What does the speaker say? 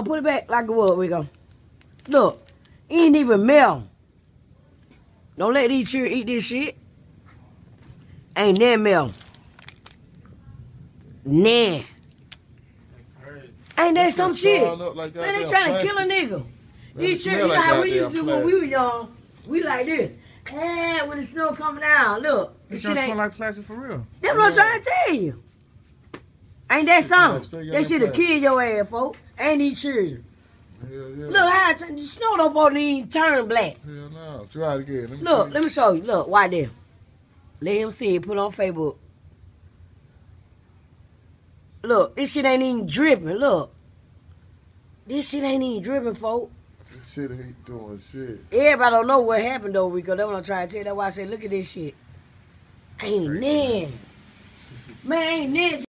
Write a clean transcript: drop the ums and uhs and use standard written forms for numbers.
put it back like it was, Rico. Look, it ain't even melt. Don't let these children eat this shit. Ain't that melt. Nah. Ain't that some shit? Like that, man, they trying to kill a nigga. These children, you know how we used to do when we were young. We like this. Hey, when the snow coming out, look. It don't smell like plastic for real. That's what I'm trying to tell you. Ain't that something? That shit'll kill your ass, folks. Ain't these children. Hell yeah. Look how the snow don't supposed to even turn black. Hell no. Try it again. Look, let me show you. Look, right there. Let him see it. Put it on Facebook. Look, this shit ain't even dripping. Look. This shit ain't even dripping, folks. This shit ain't doing shit. Everybody don't know what happened, though, Rico. That's what I'm trying to tell you. That's why I said, look at this shit. Ain't nan. Man, ain't nan.